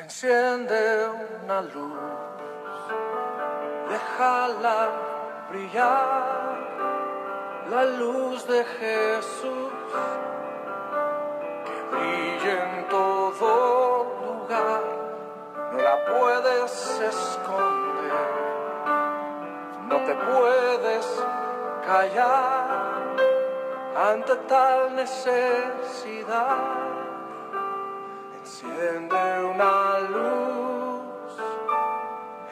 Enciende una luz, déjala brillar, la luz de Jesús, que brille en todo lugar, no la puedes esconder, no te puedes callar ante tal necesidad. Enciende una luz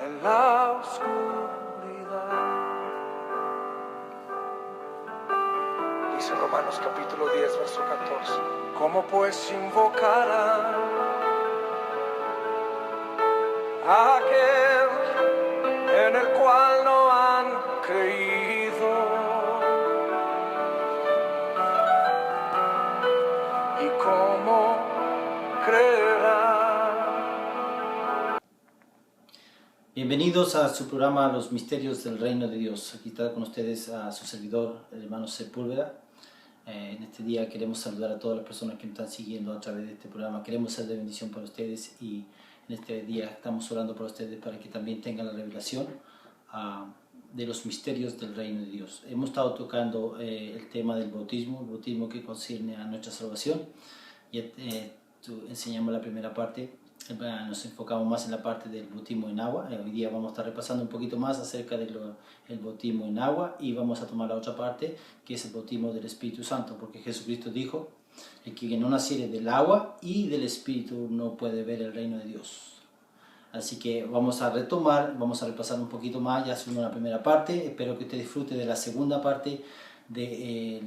en la oscuridad. Dice Romanos capítulo 10, verso 14. ¿Cómo pues invocarán a aquel en el cual no han creído? ¿Y cómo creerán? Bienvenidos a su programa Los Misterios del Reino de Dios. Aquí está con ustedes a su servidor, el hermano Sepúlveda. En este día queremos saludar a todas las personas que nos están siguiendo a través de este programa. Queremos ser de bendición para ustedes y en este día estamos orando por ustedes para que también tengan la revelación de los misterios del Reino de Dios. Hemos estado tocando el tema del bautismo, el bautismo que concierne a nuestra salvación. Ya enseñamos la primera parte. Nos enfocamos más en la parte del bautismo en agua. Hoy día vamos a estar repasando un poquito más acerca del bautismo en agua y vamos a tomar la otra parte que es el bautismo del Espíritu Santo, porque Jesucristo dijo: el que no naciere del agua y del Espíritu no puede ver el reino de Dios. Así que vamos a retomar, vamos a repasar un poquito más. Ya subimos la primera parte, espero que usted disfrute de la segunda parte de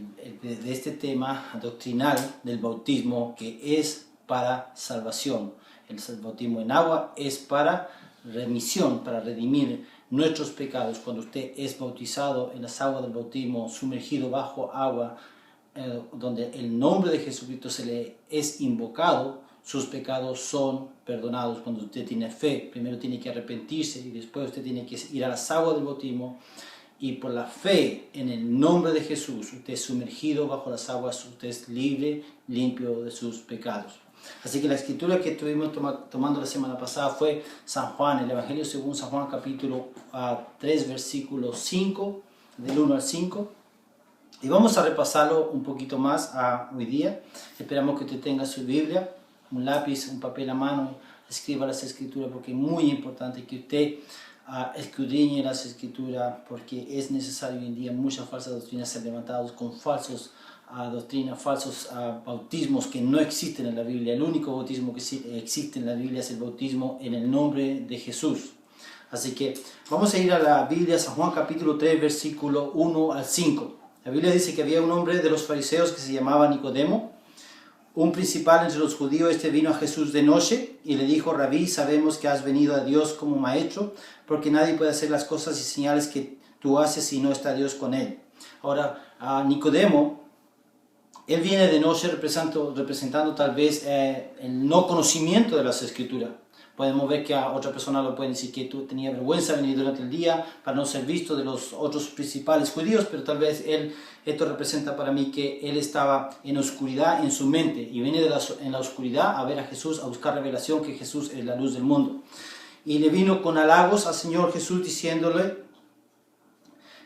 este tema doctrinal del bautismo, que es para salvación. El bautismo en agua es para remisión, para redimir nuestros pecados. Cuando usted es bautizado en las aguas del bautismo, sumergido bajo agua, donde el nombre de Jesucristo se le es invocado, sus pecados son perdonados. Cuando usted tiene fe, primero tiene que arrepentirse y después usted tiene que ir a las aguas del bautismo. Y por la fe en el nombre de Jesús, usted es sumergido bajo las aguas, usted es libre, limpio de sus pecados. Así que la escritura que estuvimos tomando la semana pasada fue San Juan, el Evangelio según San Juan, capítulo 3, versículo 5, del 1 al 5. Y vamos a repasarlo un poquito más hoy día. Esperamos que usted tenga su Biblia, un lápiz, un papel a mano, escriba las escrituras, porque es muy importante que usted escudriñe las escrituras, porque es necesario hoy en día. Muchas falsas doctrinas se han levantado con falsos doctrinas, falsos bautismos que no existen en la Biblia. El único bautismo que existe en la Biblia es el bautismo en el nombre de Jesús. Así que vamos a ir a la Biblia, San Juan capítulo 3, versículo 1 al 5. La Biblia dice que había un hombre de los fariseos que se llamaba Nicodemo, un principal entre los judíos. Este vino a Jesús de noche y le dijo: Rabí, sabemos que has venido a Dios como maestro, porque nadie puede hacer las cosas y señales que tú haces si no está Dios con él. Ahora, Nicodemo, él viene de noche representando tal vez el no conocimiento de las escrituras. Podemos ver que a otra persona lo pueden decir que tú tenías vergüenza de venir durante el día para no ser visto de los otros principales judíos, pero tal vez esto representa para mí que él estaba en oscuridad en su mente y viene en la oscuridad a ver a Jesús, a buscar revelación que Jesús es la luz del mundo. Y le vino con halagos al Señor Jesús diciéndole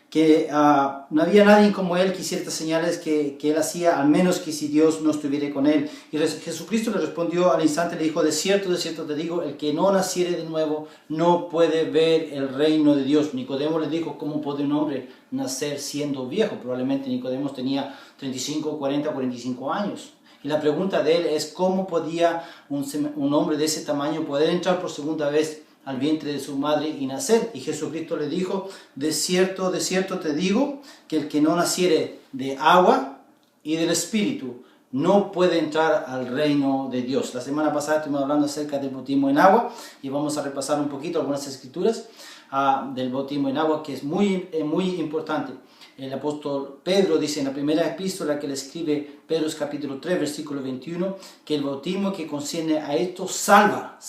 que no había nadie como él que hiciera estas señales que él hacía, al menos que si Dios no estuviera con él. Y Jesucristo le respondió al instante, le dijo: de cierto te digo, el que no naciere de nuevo no puede ver el reino de Dios. Nicodemo le dijo: ¿cómo puede un hombre nacer siendo viejo? Probablemente Nicodemo tenía 35, 40, 45 años. Y la pregunta de él es: ¿cómo podía un hombre de ese tamaño poder entrar por segunda vez al vientre de su madre y nacer? Y Jesucristo le dijo: de cierto te digo, que el que no naciere de agua y del Espíritu no puede entrar al reino de Dios. La semana pasada estuvimos hablando acerca del bautismo en agua y vamos a repasar un poquito algunas escrituras del bautismo en agua, que es muy importante. El apóstol Pedro dice en la primera epístola que le escribe, Pedro capítulo 3, versículo 21, que el bautismo que concierne a esto salva,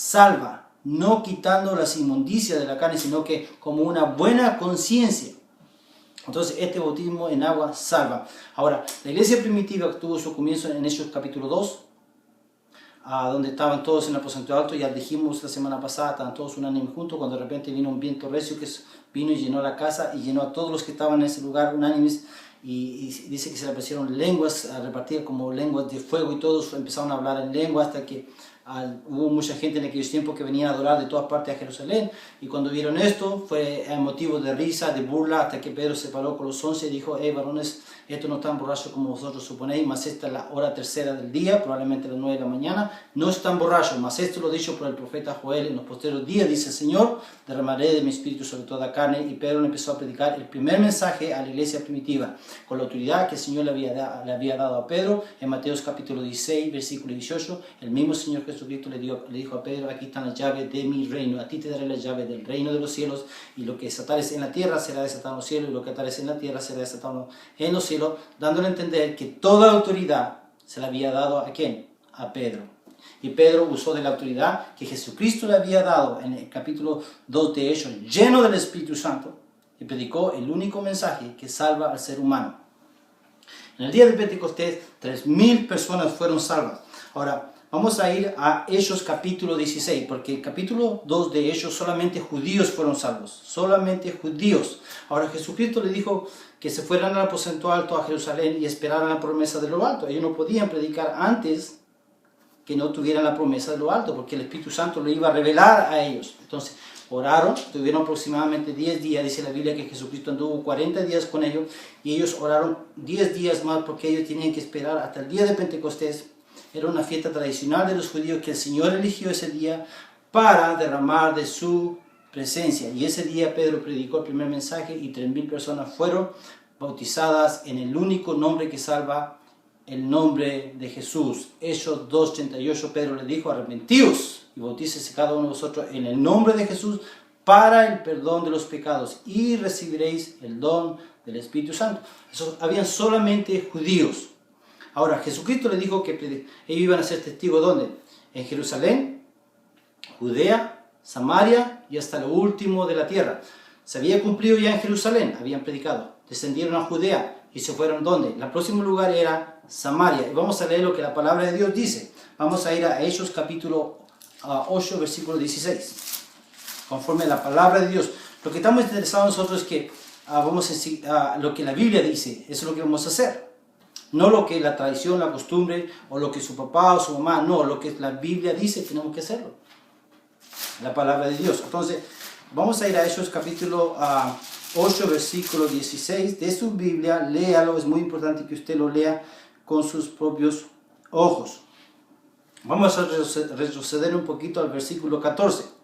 no quitando las inmundicias de la carne, sino que como una buena conciencia. Entonces este bautismo en agua salva. Ahora, la iglesia primitiva tuvo su comienzo en Hechos capítulo 2, donde estaban todos en el aposento alto. Ya dijimos la semana pasada, estaban todos unánimes juntos, cuando de repente vino un viento recio que vino y llenó la casa y llenó a todos los que estaban en ese lugar unánimes. Y dice que se le aparecieron lenguas repartidas como lenguas de fuego, y todos empezaron a hablar en lengua hasta que hubo mucha gente en aquellos tiempos que venía a adorar de todas partes a Jerusalén. Y cuando vieron esto fue motivo de risa, de burla, hasta que Pedro se paró con los 11 y dijo: varones, esto no es tan borracho como vosotros suponéis, mas esta es la hora tercera del día, probablemente a las 9 de la mañana. No es tan borracho, mas esto lo dicho por el profeta Joel: en los posteriores días, dice el Señor, derramaré de mi espíritu sobre toda carne. Y Pedro empezó a predicar el primer mensaje a la iglesia primitiva, con la autoridad que el Señor le había dado a Pedro. En Mateo capítulo 16, versículo 18, el mismo Señor Jesucristo le dijo a Pedro: aquí están las llaves de mi reino, a ti te daré las llaves del reino de los cielos, y lo que desatares en la tierra será desatado en los cielos, y lo que atares en la tierra será desatado en los cielos, dándole a entender que toda autoridad se la había dado ¿a quién? A Pedro. Y Pedro usó de la autoridad que Jesucristo le había dado en el capítulo 2 de Hechos, lleno del Espíritu Santo, y predicó el único mensaje que salva al ser humano. En el día de Pentecostés, 3,000 personas fueron salvas. Ahora, vamos a ir a Hechos capítulo 16, porque el capítulo 2 de Hechos solamente judíos fueron salvos, solamente judíos. Ahora, Jesucristo le dijo que se fueran al aposento alto a Jerusalén y esperaran la promesa de lo alto. Ellos no podían predicar antes que no tuvieran la promesa de lo alto, porque el Espíritu Santo lo iba a revelar a ellos. Entonces, oraron, tuvieron aproximadamente 10 días, dice la Biblia que Jesucristo anduvo 40 días con ellos, y ellos oraron 10 días más, porque ellos tenían que esperar hasta el día de Pentecostés. Era una fiesta tradicional de los judíos que el Señor eligió ese día para derramar de su presencia. Y ese día Pedro predicó el primer mensaje y 3,000 personas fueron bautizadas en el único nombre que salva, el nombre de Jesús. Hechos 2:38, Pedro le dijo: arrepentíos y bautícese cada uno de vosotros en el nombre de Jesús para el perdón de los pecados, y recibiréis el don del Espíritu Santo. Eso, habían solamente judíos. Ahora, Jesucristo le dijo que ellos iban a ser testigos, ¿dónde? En Jerusalén, Judea, Samaria y hasta lo último de la tierra. Se había cumplido ya en Jerusalén, habían predicado. Descendieron a Judea y se fueron, ¿dónde? El próximo lugar era Samaria. Y vamos a leer lo que la palabra de Dios dice. Vamos a ir a Hechos capítulo 8, versículo 16. Conforme a la palabra de Dios. Lo que estamos interesados nosotros es que vamos a lo que la Biblia dice, eso es lo que vamos a hacer. No lo que la tradición, la costumbre, o lo que su papá o su mamá, no, lo que la Biblia dice, tenemos que hacerlo. La palabra de Dios. Entonces, vamos a ir a Hechos capítulo 8, versículo 16 de su Biblia. Léalo, es muy importante que usted lo lea con sus propios ojos. Vamos a retroceder un poquito al versículo 14.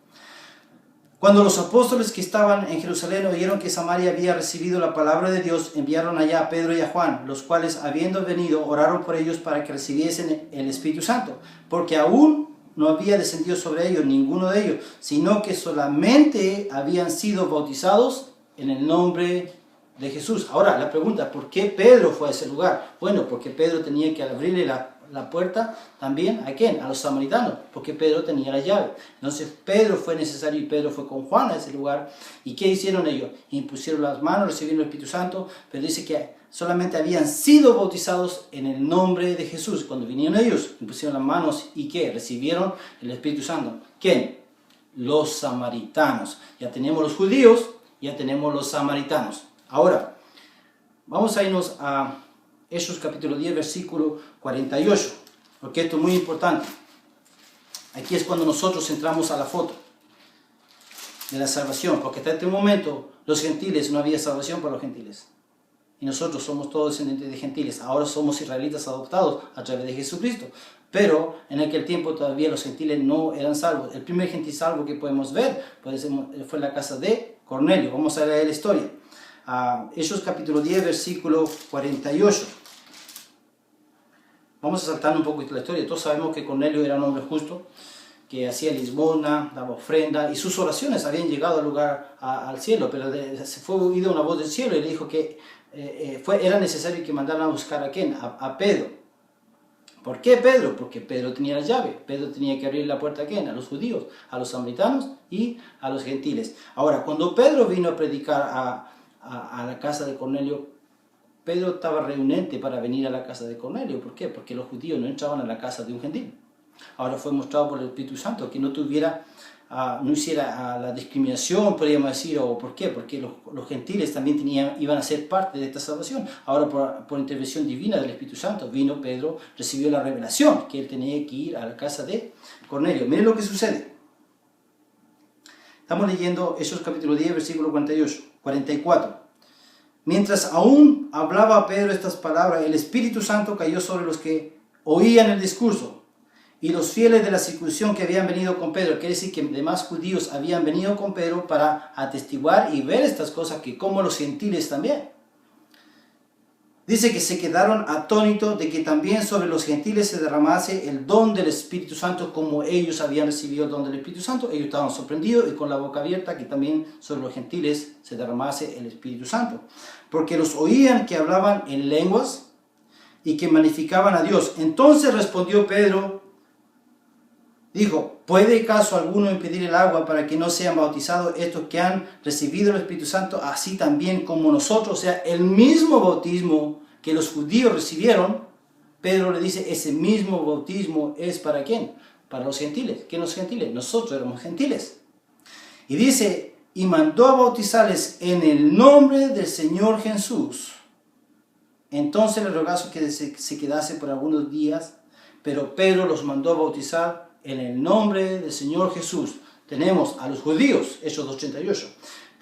Cuando los apóstoles que estaban en Jerusalén oyeron que Samaria había recibido la palabra de Dios, enviaron allá a Pedro y a Juan, los cuales, habiendo venido, oraron por ellos para que recibiesen el Espíritu Santo, porque aún no había descendido sobre ellos ninguno de ellos, sino que solamente habían sido bautizados en el nombre de Jesús. Ahora, la pregunta: ¿por qué Pedro fue a ese lugar? Bueno, porque Pedro tenía que abrirle la puerta también, ¿a quién? A los samaritanos, porque Pedro tenía la llave. Entonces Pedro fue necesario, y Pedro fue con Juan a ese lugar. ¿Y qué hicieron ellos? Impusieron las manos, recibieron el Espíritu Santo, pero dice que solamente habían sido bautizados en el nombre de Jesús. Cuando vinieron ellos, impusieron las manos, ¿y qué? Recibieron el Espíritu Santo. ¿Quién? Los samaritanos. Ya tenemos los judíos, ya tenemos los samaritanos. Ahora, vamos a irnos a Hechos capítulo 10, versículo 48, porque esto es muy importante. Aquí es cuando nosotros entramos a la foto de la salvación, porque hasta este momento los gentiles, no había salvación para los gentiles. Y nosotros somos todos descendientes de gentiles. Ahora somos israelitas adoptados a través de Jesucristo. Pero en aquel tiempo todavía los gentiles no eran salvos. El primer gentil salvo que podemos ver fue en la casa de Cornelio. Vamos a leer la historia. Hechos capítulo 10, versículo 48. Vamos a saltar un poco la historia. Todos sabemos que Cornelio era un hombre justo, que hacía limosna, daba ofrenda, y sus oraciones habían llegado al lugar, al cielo, pero se fue oída una voz del cielo y le dijo que era necesario que mandaran a buscar a ¿quién? A Pedro. ¿Por qué Pedro? Porque Pedro tenía la llave. Pedro tenía que abrir la puerta a ¿quién? A los judíos, a los samaritanos y a los gentiles. Ahora, cuando Pedro vino a predicar a la casa de Cornelio, Pedro estaba renuente para venir a la casa de Cornelio. ¿Por qué? Porque los judíos no entraban a la casa de un gentil. Ahora fue mostrado por el Espíritu Santo, que no hiciera la discriminación, podríamos decir. ¿O por qué? Porque los gentiles también iban a ser parte de esta salvación. Ahora por intervención divina del Espíritu Santo vino Pedro, recibió la revelación que él tenía que ir a la casa de Cornelio. Miren lo que sucede. Estamos leyendo Hechos capítulo 10, versículo 44. Mientras aún hablaba Pedro estas palabras, el Espíritu Santo cayó sobre los que oían el discurso. Y los fieles de la circuncisión que habían venido con Pedro, quiere decir que demás judíos habían venido con Pedro para atestiguar y ver estas cosas, que como los gentiles también. Dice que se quedaron atónitos de que también sobre los gentiles se derramase el don del Espíritu Santo, como ellos habían recibido el don del Espíritu Santo. Ellos estaban sorprendidos y con la boca abierta que también sobre los gentiles se derramase el Espíritu Santo. Porque los oían que hablaban en lenguas y que magnificaban a Dios. Entonces respondió Pedro, dijo: ¿puede acaso alguno impedir el agua para que no sean bautizados estos que han recibido el Espíritu Santo, así también como nosotros? O sea, el mismo bautismo que los judíos recibieron, Pedro le dice, ese mismo bautismo es ¿para quién? Para los gentiles. ¿Quién los gentiles? Nosotros éramos gentiles. Y dice, y mandó a bautizarles en el nombre del Señor Jesús. Entonces le rogó que se quedase por algunos días, pero Pedro los mandó a bautizar en el nombre del Señor Jesús. Tenemos a los judíos, Hechos 2:38.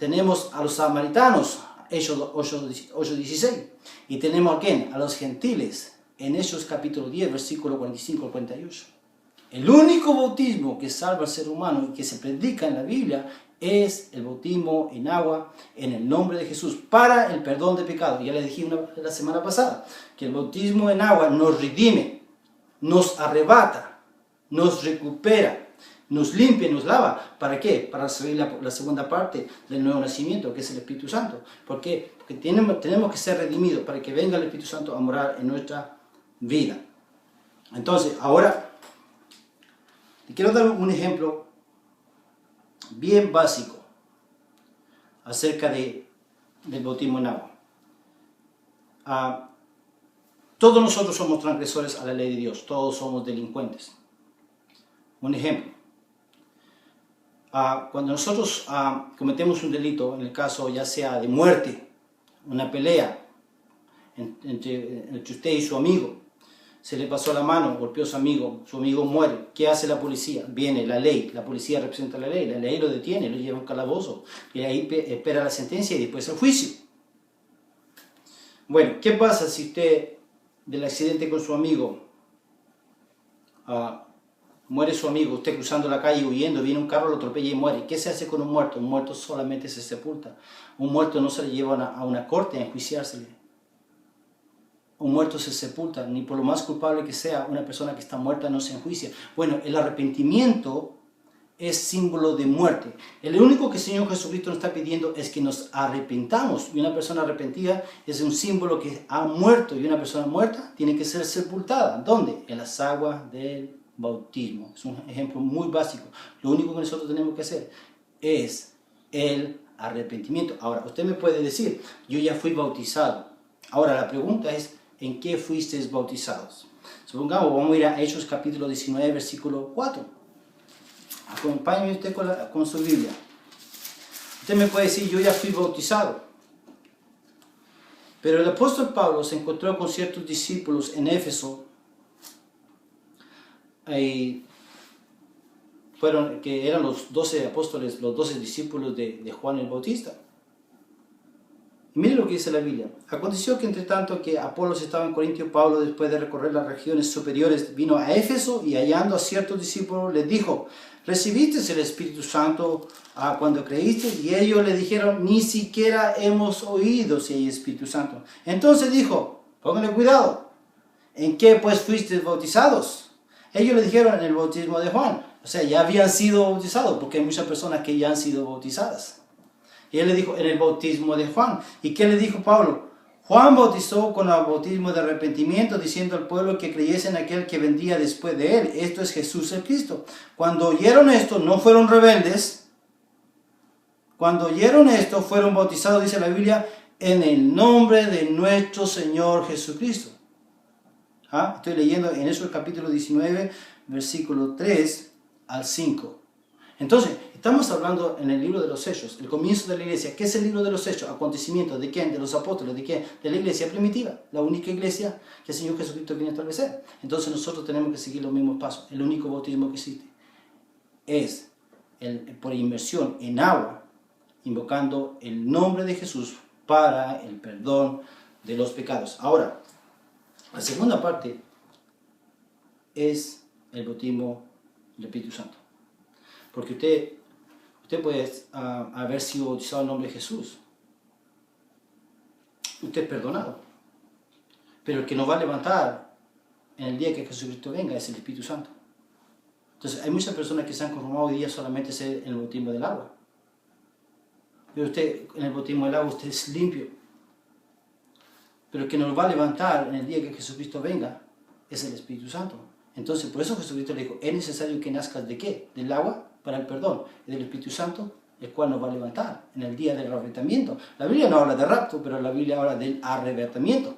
Tenemos a los samaritanos, Hechos 8:16. Y tenemos a quién? A los gentiles, en Hechos capítulo 10, versículo 45 al 48. El único bautismo que salva al ser humano y que se predica en la Biblia es el bautismo en agua en el nombre de Jesús para el perdón de pecados. Ya les dije la semana pasada que el bautismo en agua nos redime, nos arrebata, nos recupera, nos limpia, nos lava. ¿Para qué? Para recibir la segunda parte del nuevo nacimiento, que es el Espíritu Santo. ¿Por qué? Porque tenemos que ser redimidos para que venga el Espíritu Santo a morar en nuestra vida. Entonces, ahora, te quiero dar un ejemplo bien básico acerca del bautismo en agua. Todos nosotros somos transgresores a la ley de Dios, todos somos delincuentes. Un ejemplo, cuando nosotros cometemos un delito, en el caso ya sea de muerte, una pelea entre usted y su amigo, se le pasó la mano, golpeó a su amigo muere, ¿qué hace la policía? Viene la ley, la policía representa la ley lo detiene, lo lleva a un calabozo, y ahí espera la sentencia y después el juicio. Bueno, ¿qué pasa si usted del accidente con su amigo, muere su amigo, usted cruzando la calle huyendo, viene un carro, lo atropella y muere? ¿Qué se hace con un muerto? Un muerto solamente se sepulta. Un muerto no se le lleva a una corte a enjuiciársele. Un muerto se sepulta, ni por lo más culpable que sea, una persona que está muerta no se enjuicia. Bueno, el arrepentimiento es símbolo de muerte. El único que el Señor Jesucristo nos está pidiendo es que nos arrepentamos. Y una persona arrepentida es un símbolo que ha muerto. Y una persona muerta tiene que ser sepultada. ¿Dónde? En las aguas del bautismo. Es un ejemplo muy básico. Lo único que nosotros tenemos que hacer es el arrepentimiento. Ahora, usted me puede decir, yo ya fui bautizado. Ahora, la pregunta es, ¿en qué fuisteis bautizados? Supongamos, vamos a ir a Hechos capítulo 19, versículo 4. Acompáñeme usted con su Biblia. Usted me puede decir, yo ya fui bautizado. Pero el apóstol Pablo se encontró con ciertos discípulos en Éfeso, que eran los 12 apóstoles, los 12 discípulos de Juan el Bautista. Y mire lo que dice la Biblia. Aconteció que entre tanto que Apolos estaba en Corintio, Pablo, después de recorrer las regiones superiores, vino a Éfeso y hallando a ciertos discípulos les dijo, ¿recibiste el Espíritu Santo cuando creíste? Y ellos le dijeron, ni siquiera hemos oído si hay Espíritu Santo. Entonces dijo, pónganle cuidado, ¿en qué pues fuisteis bautizados? Ellos le dijeron, en el bautismo de Juan. O sea, ya habían sido bautizados, porque hay muchas personas que ya han sido bautizadas. Y él le dijo, en el bautismo de Juan. ¿Y qué le dijo Pablo? Juan bautizó con el bautismo de arrepentimiento, diciendo al pueblo que creyese en aquel que vendría después de él. Esto es Jesús el Cristo. Cuando oyeron esto, no fueron rebeldes. Cuando oyeron esto, fueron bautizados, dice la Biblia, en el nombre de nuestro Señor Jesucristo. Estoy leyendo en eso el capítulo 19, versículo 3 al 5. Entonces, estamos hablando en el libro de los Hechos, el comienzo de la iglesia. ¿Qué es el libro de los Hechos? Acontecimientos. ¿De quién? De los apóstoles. ¿De quién? De la iglesia primitiva. La única iglesia que el Señor Jesucristo viene a establecer. Entonces nosotros tenemos que seguir los mismos pasos. El único bautismo que existe es por inmersión en agua, invocando el nombre de Jesús para el perdón de los pecados. Ahora, la segunda parte es el bautismo del Espíritu Santo. Porque usted puede haber sido bautizado en el nombre de Jesús. Usted es perdonado. Pero el que nos va a levantar en el día que Jesucristo venga es el Espíritu Santo. Entonces hay muchas personas que se han conformado hoy día solamente ser en el bautismo del agua. Pero usted, en el bautismo del agua, usted es limpio. Pero el que nos va a levantar en el día que Jesucristo venga es el Espíritu Santo. Entonces, por eso Jesucristo le dijo, es necesario que nazcas ¿de qué? Del agua para el perdón, y del Espíritu Santo, el cual nos va a levantar en el día del arrebatamiento. La Biblia no habla de rapto, pero la Biblia habla del arrebatamiento.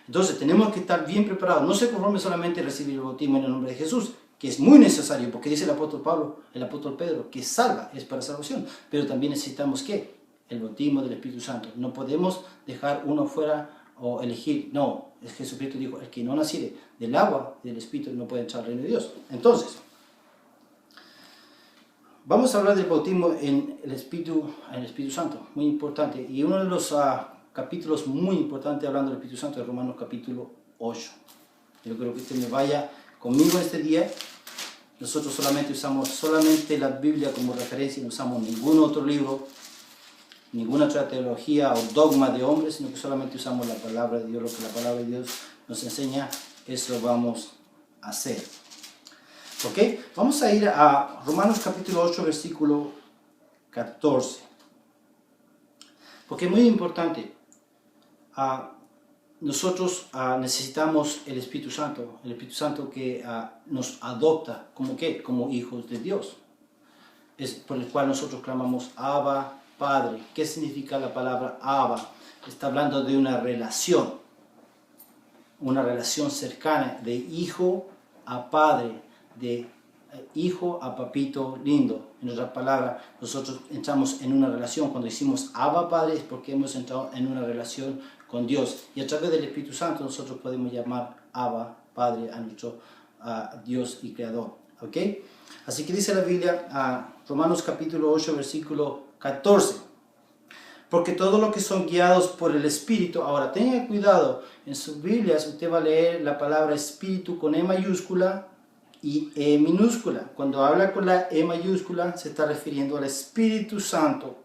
Entonces, tenemos que estar bien preparados. No se conforme solamente a recibir el bautismo en el nombre de Jesús, que es muy necesario, porque dice el apóstol Pablo, el apóstol Pedro, que salva, es para salvación. Pero también necesitamos, ¿qué? El bautismo del Espíritu Santo. No podemos dejar uno fuera o elegir. No, es Jesucristo dijo, el que no naciere del agua y del Espíritu no puede entrar al reino de Dios. Entonces, vamos a hablar del bautismo en el Espíritu Santo, muy importante. Y uno de los capítulos muy importantes hablando del Espíritu Santo es Romanos capítulo 8. Yo creo que usted me vaya conmigo este día. Nosotros usamos la Biblia como referencia, no usamos ningún otro libro, ninguna otra teología o dogma de hombres, sino que solamente usamos la palabra de Dios. Lo que la palabra de Dios nos enseña, eso vamos a hacer. ¿Ok? Vamos a ir a Romanos capítulo 8, versículo 14. Porque es muy importante. Nosotros necesitamos el Espíritu Santo que nos adopta como ¿qué? Como hijos de Dios. Es por el cual nosotros clamamos Abba, Padre. ¿Qué significa la palabra Abba? Está hablando de una relación cercana, de hijo a padre, de hijo a papito lindo. En otras palabras, nosotros entramos en una relación. Cuando decimos Abba Padre es porque hemos entrado en una relación con Dios. Y a través del Espíritu Santo nosotros podemos llamar Abba Padre a nuestro Dios y Creador. ¿Ok? Así que dice la Biblia, Romanos capítulo 8, versículo 14. Porque todos los que son guiados por el Espíritu, ahora tengan cuidado, en sus Biblias usted va a leer la palabra Espíritu con E mayúscula y E minúscula. Cuando habla con la E mayúscula se está refiriendo al Espíritu Santo,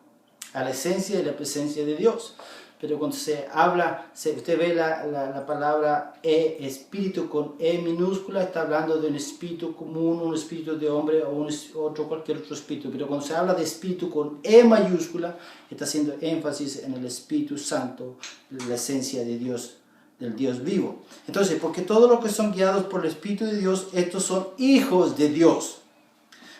a la esencia y la presencia de Dios. Pero cuando se habla, usted ve la palabra espíritu con E minúscula, está hablando de un espíritu común, un espíritu de hombre o cualquier otro espíritu. Pero cuando se habla de espíritu con E mayúscula, está haciendo énfasis en el Espíritu Santo, la esencia de Dios, del Dios vivo. Entonces, porque todos los que son guiados por el Espíritu de Dios, estos son hijos de Dios.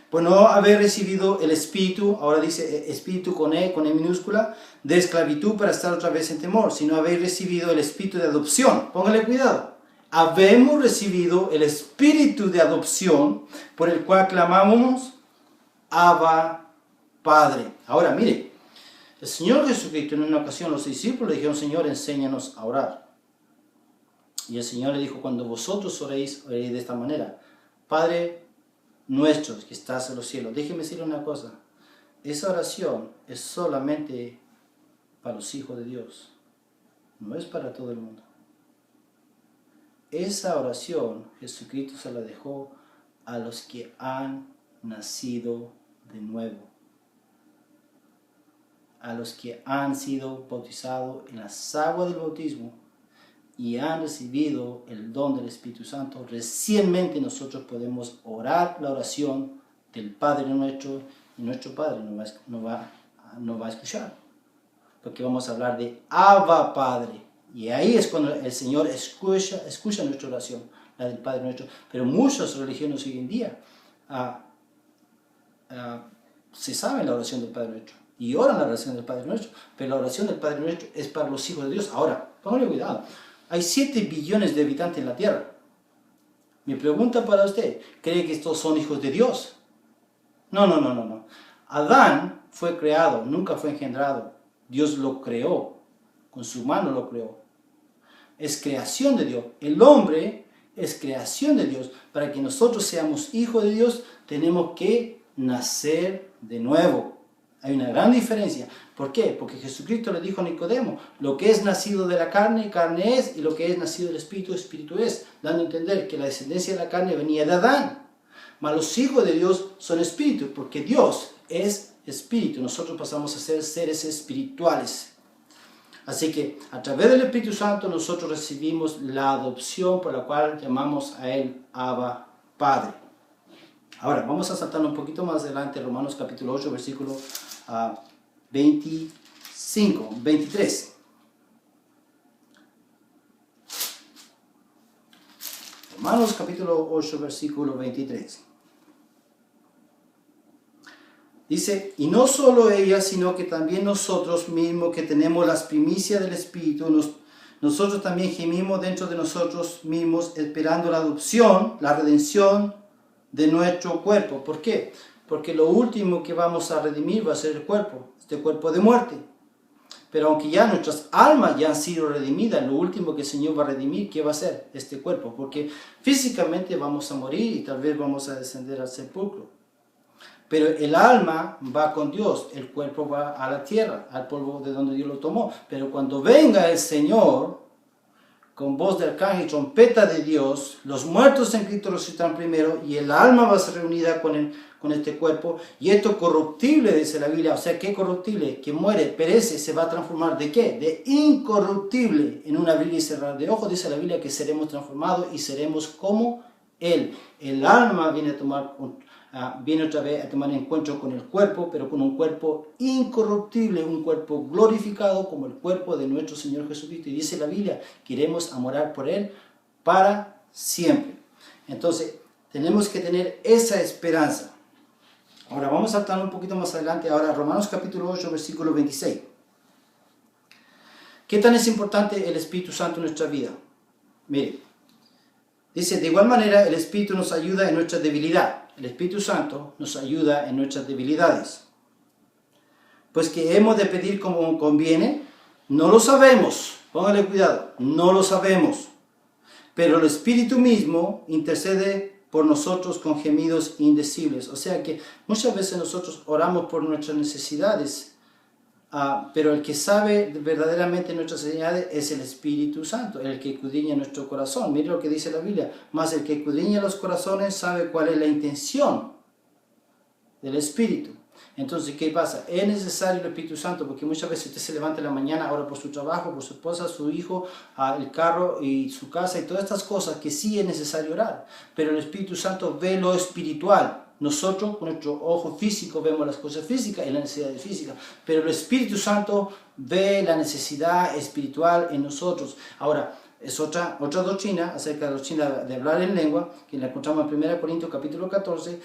Por no haber recibido el espíritu, ahora dice espíritu con E minúscula, de esclavitud para estar otra vez en temor, sino haber recibido el espíritu de adopción. Póngale cuidado. Habemos recibido el espíritu de adopción por el cual clamamos Abba Padre. Ahora mire, el Señor Jesucristo en una ocasión los discípulos le dijeron, Señor, enséñanos a orar. Y el Señor le dijo, cuando vosotros oréis de esta manera, Padre nuestro que estás en los cielos. Déjeme decirle una cosa, esa oración es solamente para los hijos de Dios, no es para todo el mundo. Esa oración Jesucristo se la dejó a los que han nacido de nuevo, a los que han sido bautizados en las aguas del bautismo y han recibido el don del Espíritu Santo. Recientemente nosotros podemos orar la oración del Padre nuestro, y nuestro Padre nos va a escuchar, porque vamos a hablar de Abba Padre, y ahí es cuando el Señor escucha nuestra oración, la del Padre nuestro. Pero muchas religiones hoy en día se saben la oración del Padre nuestro y oran la oración del Padre nuestro, pero la oración del Padre nuestro es para los hijos de Dios. Ahora, póngale cuidado. Hay 7 billones de habitantes en la tierra. Mi pregunta para usted, ¿cree que estos son hijos de Dios? No. Adán fue creado, nunca fue engendrado. Dios lo creó, con su mano lo creó. Es creación de Dios. El hombre es creación de Dios. Para que nosotros seamos hijos de Dios, tenemos que nacer de nuevo. Hay una gran diferencia. ¿Por qué? Porque Jesucristo le dijo a Nicodemo, lo que es nacido de la carne, carne es, y lo que es nacido del Espíritu, Espíritu es, dando a entender que la descendencia de la carne venía de Adán. Mas los hijos de Dios son espíritu, porque Dios es espíritu. Nosotros pasamos a ser seres espirituales. Así que a través del Espíritu Santo nosotros recibimos la adopción por la cual llamamos a Él Abba Padre. Ahora vamos a saltar un poquito más adelante, Romanos capítulo 8, versículo 23. Romanos capítulo 8, versículo 23. Dice, y no solo ella, sino que también nosotros mismos que tenemos las primicias del Espíritu, nosotros también gemimos dentro de nosotros mismos esperando la adopción, la redención de nuestro cuerpo. ¿Por qué? Porque lo último que vamos a redimir va a ser el cuerpo, este cuerpo de muerte. Pero aunque ya nuestras almas ya han sido redimidas, lo último que el Señor va a redimir, ¿qué va a ser? Este cuerpo. Porque físicamente vamos a morir y tal vez vamos a descender al sepulcro. Pero el alma va con Dios, el cuerpo va a la tierra, al polvo de donde Dios lo tomó. Pero cuando venga el Señor, con voz de arcángel, trompeta de Dios, los muertos en Cristo resucitarán primero y el alma va a ser reunida con este cuerpo. Y esto corruptible, dice la Biblia, o sea, ¿qué corruptible? Que muere, perece, se va a transformar. ¿De qué? De incorruptible. En un abrir y cerrar de ojos, dice la Biblia, que seremos transformados y seremos como Él. El alma viene otra vez a tomar encuentro con el cuerpo, pero con un cuerpo incorruptible, un cuerpo glorificado como el cuerpo de nuestro Señor Jesucristo. Y dice la Biblia, que iremos a morar por Él para siempre. Entonces, tenemos que tener esa esperanza. Ahora, vamos a saltar un poquito más adelante, ahora Romanos capítulo 8, versículo 26. ¿Qué tan es importante el Espíritu Santo en nuestra vida? Mire, dice, de igual manera el Espíritu nos ayuda en nuestra debilidad. El Espíritu Santo nos ayuda en nuestras debilidades. Pues que hemos de pedir como conviene, no lo sabemos. Póngale cuidado, no lo sabemos. Pero el Espíritu mismo intercede por nosotros con gemidos indecibles. O sea que muchas veces nosotros oramos por nuestras necesidades, pero el que sabe verdaderamente nuestras necesidades es el Espíritu Santo, el que escudriña nuestro corazón. Mire lo que dice la Biblia, más el que escudriña los corazones sabe cuál es la intención del Espíritu. Entonces, ¿qué pasa? Es necesario el Espíritu Santo, porque muchas veces usted se levanta en la mañana, ora por su trabajo, por su esposa, su hijo, el carro y su casa y todas estas cosas que sí es necesario orar. Pero el Espíritu Santo ve lo espiritual. Nosotros con nuestro ojo físico vemos las cosas físicas y las necesidades físicas, pero el Espíritu Santo ve la necesidad espiritual en nosotros. Ahora, es otra doctrina acerca de la doctrina de hablar en lengua, que la encontramos en 1 Corintios capítulo 14.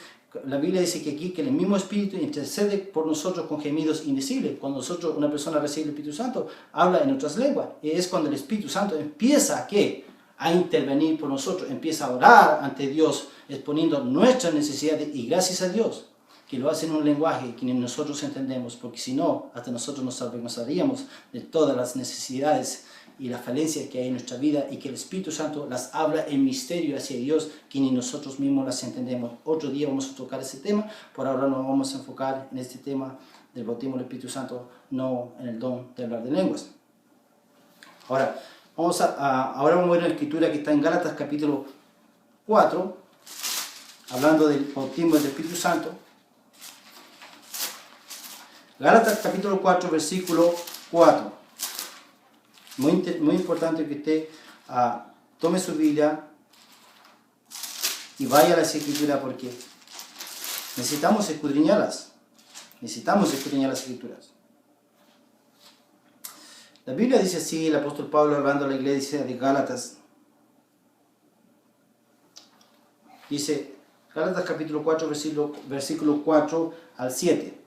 La Biblia dice que aquí que el mismo Espíritu intercede por nosotros con gemidos indecibles. Cuando una persona recibe el Espíritu Santo, habla en otras lenguas. Y es cuando el Espíritu Santo empieza a intervenir por nosotros, empieza a orar ante Dios, exponiendo nuestras necesidades, y gracias a Dios que lo hace en un lenguaje que nosotros entendemos, porque si no, hasta nosotros nos avergonzaríamos de todas las necesidades y las falencias que hay en nuestra vida, y que el Espíritu Santo las habla en misterio hacia Dios, que ni nosotros mismos las entendemos. Otro día vamos a tocar ese tema, por ahora nos vamos a enfocar en este tema del bautismo del Espíritu Santo, no en el don de hablar de lenguas. Ahora, ahora vamos a ver una escritura que está en Gálatas capítulo 4, hablando del bautismo del Espíritu Santo. Gálatas capítulo 4, versículo 4. Muy importante que usted tome su Biblia y vaya a las escrituras, porque necesitamos escudriñarlas. Necesitamos escudriñar las escrituras. La Biblia dice así, el apóstol Pablo hablando a la iglesia de Gálatas. Dice, Gálatas capítulo 4, versículo 4 al 7.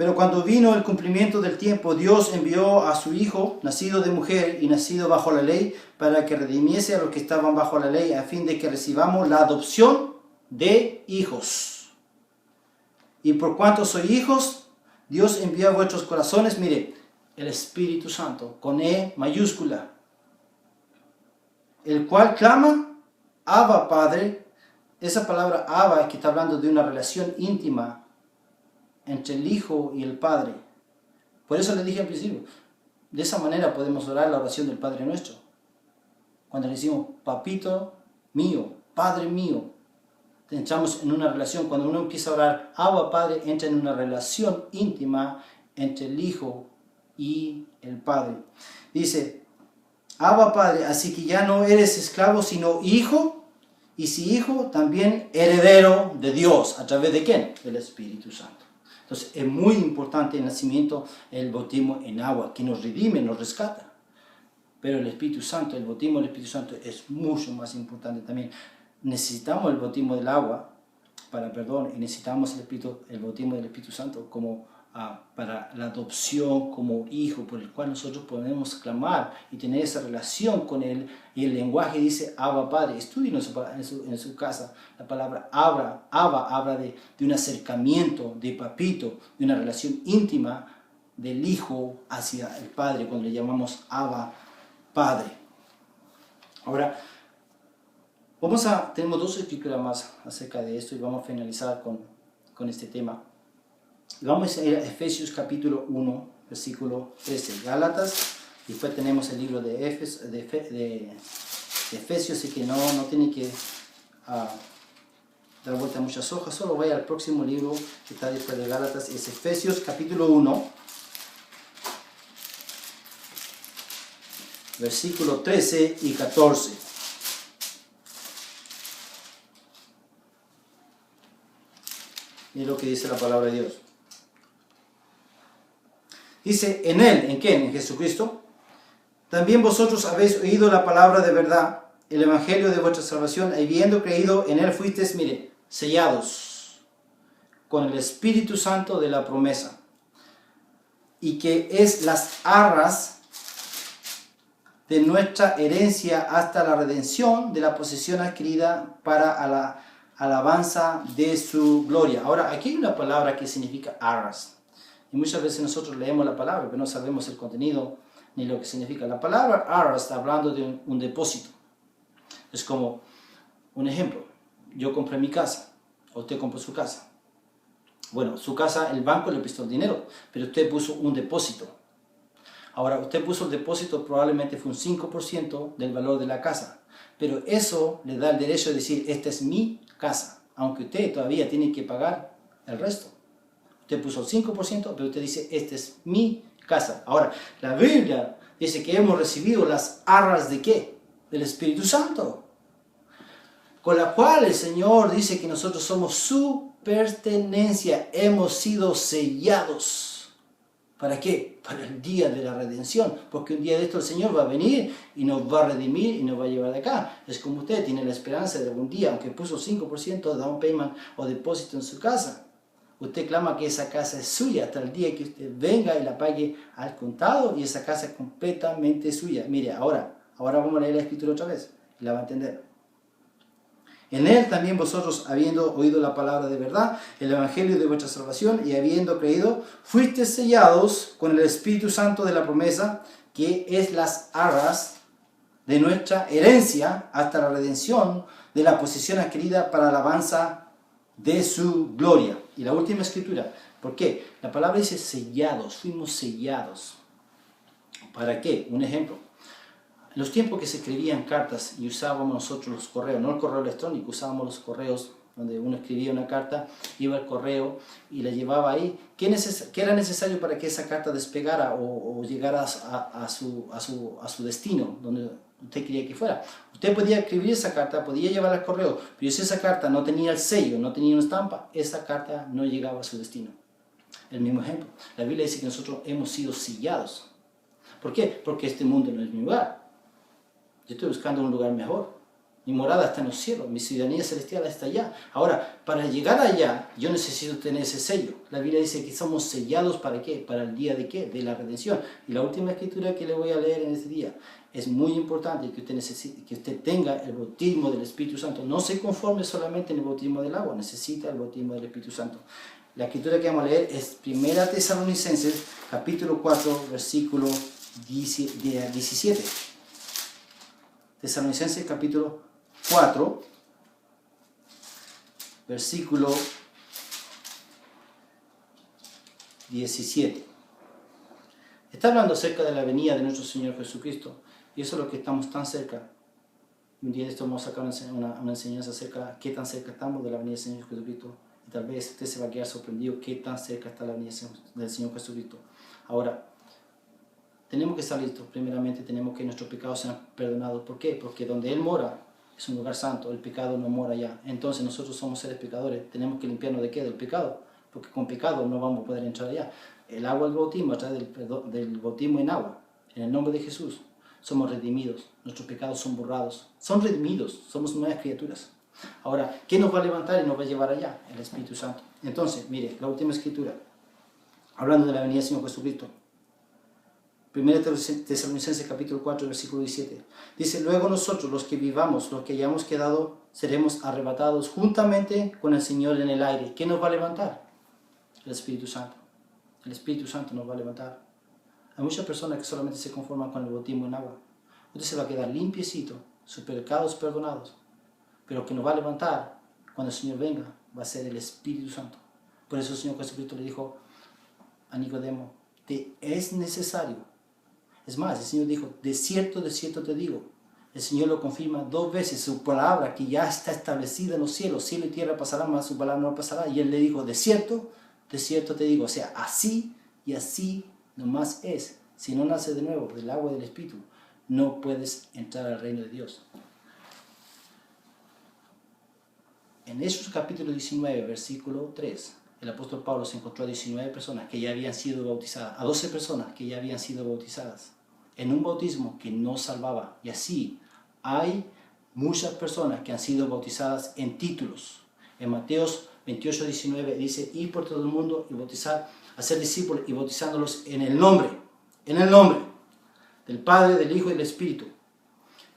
Pero cuando vino el cumplimiento del tiempo, Dios envió a su Hijo, nacido de mujer y nacido bajo la ley, para que redimiese a los que estaban bajo la ley, a fin de que recibamos la adopción de hijos. Y por cuanto sois hijos, Dios envió a vuestros corazones, mire, el Espíritu Santo, con E mayúscula, el cual clama, Abba, Padre. Esa palabra Abba, que está hablando de una relación íntima entre el Hijo y el Padre. Por eso le dije al principio, de esa manera podemos orar la oración del Padre Nuestro. Cuando le decimos, papito mío, Padre mío, entramos en una relación. Cuando uno empieza a orar, Abba Padre, entra en una relación íntima entre el Hijo y el Padre. Dice, Abba Padre, así que ya no eres esclavo, sino hijo, y si hijo, también heredero de Dios. ¿A través de quién? Del Espíritu Santo. Entonces, es muy importante el nacimiento, el bautismo en agua, que nos redime, nos rescata. Pero el Espíritu Santo, el bautismo del Espíritu Santo es mucho más importante también. Necesitamos el bautismo del agua para perdón y necesitamos el bautismo del Espíritu Santo como para la adopción como hijo, por el cual nosotros podemos clamar y tener esa relación con Él. Y el lenguaje dice Abba Padre. Estudien en su casa la palabra Abba. Abba habla de un acercamiento, de papito, de una relación íntima del hijo hacia el Padre, cuando le llamamos Abba Padre. Ahora, tenemos dos escrituras más acerca de esto y vamos a finalizar con este tema. Vamos a ir a Efesios capítulo 1, versículo 13. Gálatas, y después tenemos el libro de Efesios, así que no tiene que dar vuelta a muchas hojas, solo vaya al próximo libro que está después de Gálatas, es Efesios capítulo 1, versículo 13 y 14. Y lo que dice la palabra de Dios. Dice, en Él, ¿en quién? En Jesucristo. También vosotros habéis oído la palabra de verdad, el evangelio de vuestra salvación, y habiendo creído en Él fuisteis, mire, sellados con el Espíritu Santo de la promesa, y que es las arras de nuestra herencia hasta la redención de la posesión adquirida para la alabanza de su gloria. Ahora, aquí hay una palabra que significa arras. Y muchas veces nosotros leemos la palabra, pero no sabemos el contenido ni lo que significa. La palabra arras está hablando de un depósito. Es como un ejemplo. Yo compré mi casa, o usted compró su casa. Bueno, su casa, el banco le prestó el dinero, pero usted puso un depósito. Ahora, usted puso el depósito, probablemente fue un 5% del valor de la casa. Pero eso le da el derecho de decir, esta es mi casa, aunque usted todavía tiene que pagar el resto. Usted puso el 5%, pero usted dice, esta es mi casa. Ahora, la Biblia dice que hemos recibido las arras de ¿qué? Del Espíritu Santo. Con la cual el Señor dice que nosotros somos su pertenencia. Hemos sido sellados. ¿Para qué? Para el día de la redención. Porque un día de esto el Señor va a venir y nos va a redimir y nos va a llevar de acá. Es como usted tiene la esperanza de algún día, aunque puso 5% de down payment o depósito en su casa. Usted clama que esa casa es suya hasta el día que usted venga y la pague al contado y esa casa es completamente suya. Mire, ahora vamos a leer la escritura otra vez y la va a entender. En Él también vosotros, habiendo oído la palabra de verdad, el evangelio de vuestra salvación, y habiendo creído, fuisteis sellados con el Espíritu Santo de la promesa, que es las arras de nuestra herencia hasta la redención de la posesión adquirida para alabanza de su gloria. Y la última escritura, ¿por qué? La palabra dice sellados, fuimos sellados. ¿Para qué? Un ejemplo. En los tiempos que se escribían cartas y usábamos nosotros los correos, no el correo electrónico, usábamos los correos donde uno escribía una carta, iba al correo y la llevaba ahí. ¿Qué era necesario para que esa carta despegara o llegara a su destino, donde usted quería que fuera? Usted podía escribir esa carta, podía llevarla al correo, pero si esa carta no tenía el sello, no tenía una estampa, esa carta no llegaba a su destino. El mismo ejemplo. La Biblia dice que nosotros hemos sido sellados. ¿Por qué? Porque este mundo no es mi lugar. Yo estoy buscando un lugar mejor. Mi morada está en los cielos, mi ciudadanía celestial está allá. Ahora, para llegar allá, yo necesito tener ese sello. La Biblia dice que somos sellados ¿para qué? ¿Para el día de qué? De la redención. Y la última escritura que le voy a leer en este día, es muy importante que usted tenga el bautismo del Espíritu Santo. No se conforme solamente en el bautismo del agua, necesita el bautismo del Espíritu Santo. La escritura que vamos a leer es 1 Tesalonicenses, capítulo 4, versículo 17. Tesalonicenses, capítulo 4, versículo 17. Está hablando acerca de la venida de nuestro Señor Jesucristo. Y eso es lo que estamos tan cerca. Un día de esto vamos a sacar una enseñanza acerca de qué tan cerca estamos de la venida del Señor Jesucristo. Y tal vez usted se va a quedar sorprendido qué tan cerca está la venida del Señor Jesucristo. Ahora, tenemos que estar listos. Primeramente tenemos que nuestros pecados sean perdonados. ¿Por qué? Porque donde Él mora es un lugar santo. El pecado no mora allá. Entonces nosotros somos seres pecadores. Tenemos que limpiarnos ¿de qué? Del pecado. Porque con pecado no vamos a poder entrar allá. El agua del bautismo, a través del bautismo en agua, en el nombre de Jesús, somos redimidos. Nuestros pecados son borrados. Son redimidos. Somos nuevas criaturas. Ahora, ¿qué nos va a levantar y nos va a llevar allá? El Espíritu Santo. Entonces, mire, la última escritura, hablando de la venida del Señor Jesucristo. 1 Tesalonicenses capítulo 4, versículo 17. Dice, luego nosotros, los que vivamos, los que hayamos quedado, seremos arrebatados juntamente con el Señor en el aire. ¿Qué nos va a levantar? El Espíritu Santo. El Espíritu Santo nos va a levantar. Hay muchas personas que solamente se conforman con el bautismo en agua. Usted se va a quedar limpiecito, sus pecados perdonados. Pero que nos va a levantar cuando el Señor venga va a ser el Espíritu Santo. Por eso el Señor Jesucristo le dijo a Nicodemo, te es necesario. Es más, el Señor dijo, de cierto te digo. El Señor lo confirma 2 veces, su palabra que ya está establecida en los cielos, cielo y tierra pasarán, mas su palabra no pasará. Y Él le dijo, de cierto te digo. O sea, así y así nomás es. Si no naces de nuevo del agua y del Espíritu, no puedes entrar al reino de Dios. En Hechos capítulo 19, versículo 3, el apóstol Pablo se encontró a 19 personas que ya habían sido bautizadas, a 12 personas que ya habían sido bautizadas, en un bautismo que no salvaba. Y así hay muchas personas que han sido bautizadas en títulos. En Mateos 28, 19 dice, ir por todo el mundo y bautizar, hacer discípulos y bautizándolos en el nombre del Padre, del Hijo y del Espíritu.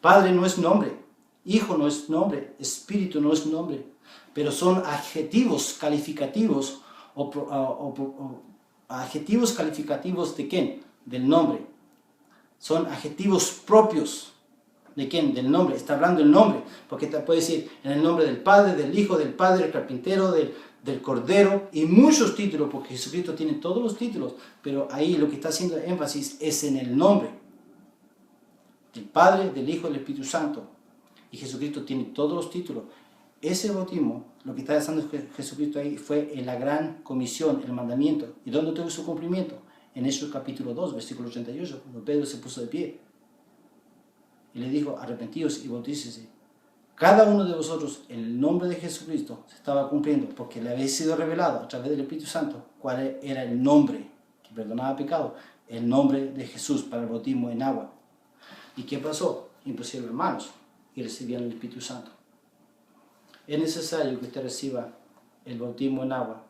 Padre no es nombre, Hijo no es nombre, Espíritu no es nombre, pero son adjetivos calificativos adjetivos calificativos ¿de quién? Del nombre. Son adjetivos propios ¿de quién? Del nombre. Está hablando el nombre, porque te puede decir en el nombre del Padre, del Hijo, del Padre, del Carpintero, del Cordero y muchos títulos, porque Jesucristo tiene todos los títulos, pero ahí lo que está haciendo énfasis es en el nombre del Padre, del Hijo y del Espíritu Santo. Y Jesucristo tiene todos los títulos. Ese bautismo, lo que está haciendo Jesucristo ahí fue en la gran comisión, el mandamiento. ¿Y dónde tuvo su cumplimiento? En Hechos capítulo 2, versículo 38, cuando Pedro se puso de pie y le dijo, arrepentíos y bautícese cada uno de vosotros en el nombre de Jesucristo. Se estaba cumpliendo porque le había sido revelado a través del Espíritu Santo cuál era el nombre que perdonaba pecado, el nombre de Jesús para el bautismo en agua. ¿Y qué pasó? Impusieron las manos y recibían el Espíritu Santo. Es necesario que usted reciba el bautismo en agua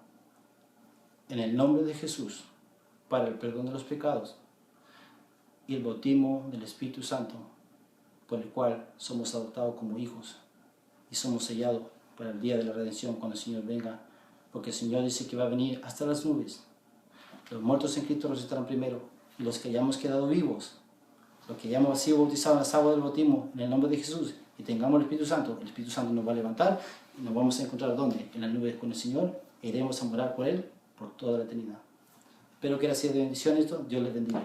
en el nombre de Jesús para el perdón de los pecados y el bautismo del Espíritu Santo por el cual somos adoptados como hijos y somos sellados para el día de la redención cuando el Señor venga, porque el Señor dice que va a venir hasta las nubes. Los muertos en Cristo resucitarán primero y los que hayamos quedado vivos, los que hayamos sido bautizados en las aguas del bautismo en el nombre de Jesús y tengamos el Espíritu Santo nos va a levantar y nos vamos a encontrar ¿dónde? En las nubes con el Señor e iremos a morar por Él por toda la eternidad. Espero que haya sido de bendición esto. Dios les bendiga.